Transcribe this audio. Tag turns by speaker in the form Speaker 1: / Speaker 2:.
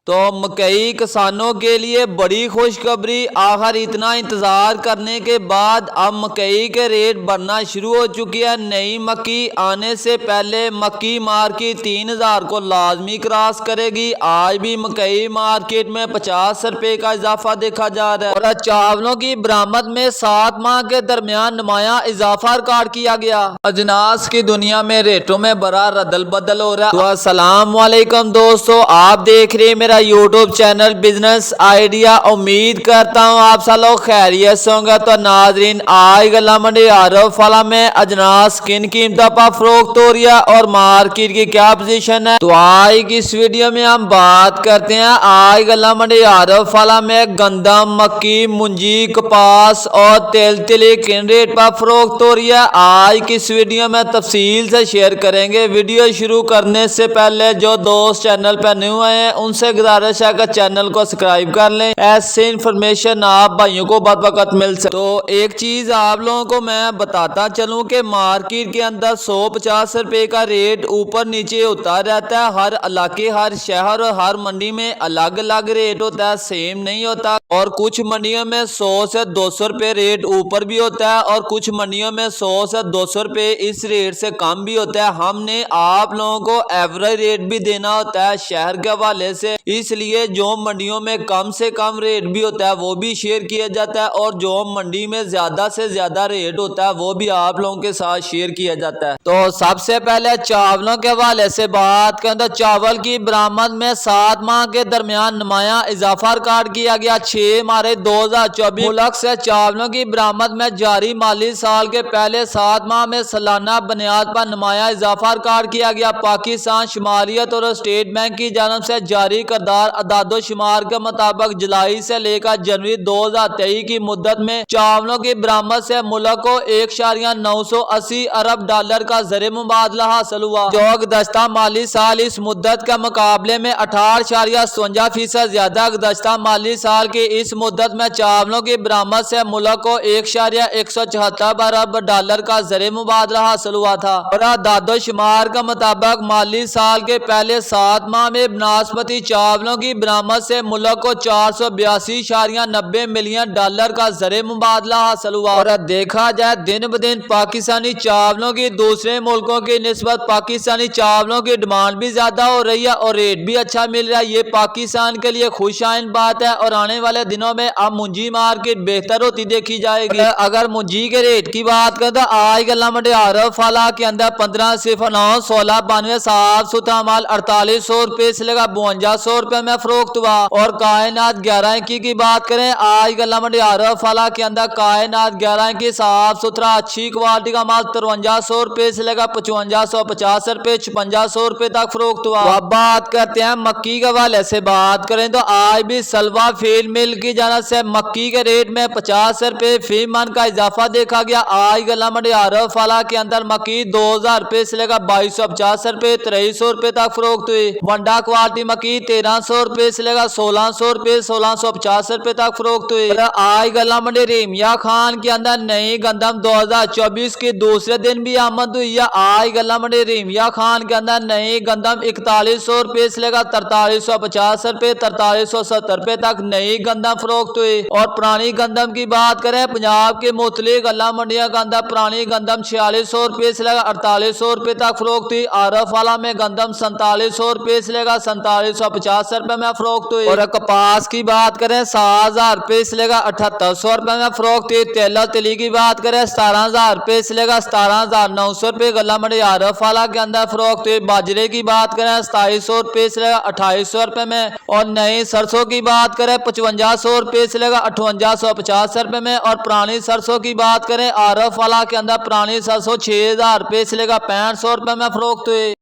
Speaker 1: तो मकई किसानों के लिए बड़ी खुशखबरी। आखिर इतना इंतजार करने के बाद अब मकई के रेट बढ़ना शुरू हो चुकी है। नई मक्की आने से पहले मक्की मार्केट 3000 को लाजमी क्रॉस करेगी। आज भी मकई मार्केट में 50 रुपए का इजाफा देखा जा रहा है और चावलों की बरामद में 7 माह के दरमियान नुमाया इजाफा रिकॉर्ड किया गया। अजनास की दुनिया में रेटों में बड़ा रदल बदल हो रहा है। तो अस्सलाम वालेकुम दोस्तों, आप देख रहे हैं मेरा यूट्यूब चैनल बिजनेस आइडिया। उम्मीद करता हूँ आप सब लोग खैरियत से होंगे। तो नाजरीन, आज गला मंडी आरफ फला में अजनास किन कीमतों पर फरोख्त हो रही है और मार्केट की क्या पोजीशन है, तो आज की इस वीडियो में हम बात करते हैं। आज गला मंडी आरफ फला में गंदम, मक्की, मुंजी, कपास और तेल तिली किन रेट पर फरोख्त हो रही है, आज की इस वीडियो में तफसील से शेयर करेंगे। वीडियो शुरू करने से पहले जो दोस्त चैनल पर न्यू आए हैं उनसे गुजारिश है कि चैनल को सब्सक्राइब कर लें। ऐसे इन्फॉर्मेशन आप भाइयों को बर वक्त मिल सके। तो एक चीज आप लोगों को मैं बताता चलूं कि मार्केट के अंदर 150 रुपए का रेट ऊपर नीचे होता रहता है। हर इलाके, हर शहर और हर मंडी में अलग अलग रेट होता है, सेम नहीं होता। और कुछ मंडियों में 100 से 200 रुपए रेट ऊपर भी होता है और कुछ मंडियों में 100 से 200 रुपए इस रेट से कम भी होता है। हमने आप लोगों को एवरेज रेट भी देना होता है शहर के हवाले से, इसलिए जो मंडियों में कम से कम रेट भी होता है वो भी शेयर किया जाता है और जो मंडी में ज्यादा से ज्यादा रेट होता है वो भी आप लोगों के साथ शेयर किया जाता है। तो सबसे पहले चावलों के हवाले से बात करें तो चावल की बरामद में 7 माह के दरमियान नुमाया इजाफा रिकॉर्ड किया गया। 6 मार्च 2024 मुल्क से चावलों की बरामद में जारी माली साल के पहले 7 माह में सालाना बुनियाद पर नुमाया इजाफा रिकॉर्ड किया गया। पाकिस्तान शुमारियत और स्टेट बैंक की जानब से जारी करदार अदादोशुमार के मुताबिक जुलाई से लेकर जनवरी 2023 की मुद्दत में चावलों की बरामद से मुल्क को 1.980 अरब डॉलर का ज़र मुबादला हासिल हुआ, जो गुज़श्ता माली साल इस मुद्दत के मुकाबले में 18.57% ज्यादा। गुज़श्ता माली साल की इस मुद्दत में चावलों की बरामद से मुल्क को 1.174 अरब डॉलर का ज़र मुबादला हासिल हुआ था। और अदादोशुमार के मुताबिक माली साल के पहले 7 माह में बनास्पति चावलों की बरामद से मुल्क को 482.90 मिलियन डॉलर का ज़र मुबादला हासिल हुआ। और देखा जाए दिन ब दिन पाकिस्तानी चावलों की दूसरे मुल्कों की निस्बत पाकिस्तानी चावलों की डिमांड भी ज्यादा हो रही है और रेट भी अच्छा मिल रहा है। ये पाकिस्तान के लिए खुशाइन बात है और आने वाले दिनों में अब मुंजी मार्केट बेहतर होती देखी जाएगी। अगर मुंजी के रेट की बात करें तो आज गला मंडी आरफ फला के अंदर 1509 16 92 साफ सुथरा माल 4800 रुपए से लेकर 5200 रुपए में फरोख्त हुआ। और कायनात 11 इंची की बात करें, आज गला मंडी आरफ फला के अंदर कायनात 11 इंची साफ सुथरा अच्छी क्वालिटी का माल 5300 रुपए से लेकर 5550 रुपए 5600 रुपए तक फरोख्त हुआ। अब बात करते हैं मक्की के हवाले से बात करें तो आज भी सलवा फील्ड मिल की जानब से मक्की के रेट में 50 रुपए फी मन का इजाफा देखा गया। आज गला मंडी आरफ फला के अंदर मक्की 2000 रुपए से लेकर 2250 रुपए 2300 रुपए तक फरोख्त हुई। वंडा क्वालिटी मक्की 1300 रुपए से लेकर 1600 रुपए 1650 रुपए तक फरोख्त हुई। आज गला मंडी रेमिया खान के अंदर नई गंदम 2024 के दूसरे दिन भी आमद हुई है। आज गला मंडी रेमिया खान के अंदर नई गंदम 4100 रुपए से लेकर 4350 रुपए 4370 रुपए तक नई गंदम फरोख्त हुई। और पुरानी गंदम की बात करें, पंजाब के मुख्तलिफ गला मंडियों के अंदर पुरानी गंदम 4600 रुपए से लेकर 4800 रुपए तक फरोख्त हुई। आरफ वाला में गंदम 4700 रुपए से लेकर 4750 रुपए में फरोख्त हुई। और कपास की बात करें 7000 रुपए से लेकर 7800 रुपए में फरोख्त हुई। तेल तिली की बात करें 17000 रुपए से लेकर 17900 रुपए गला मंडी आरफ वाला के अंदर फरोख्त हुई। बाजरे की बात करें 2700 रुपए से लेकर 2800 रुपए में। और नई सरसों की बात करें 5500 रुपए से लेकर 5850 रुपए में। और पुरानी सरसों की बात करें आरफ वाला के अंदर पुरानी सरसों 6000 रुपए से लेकर 6500 रुपए में फरोख्त हुई।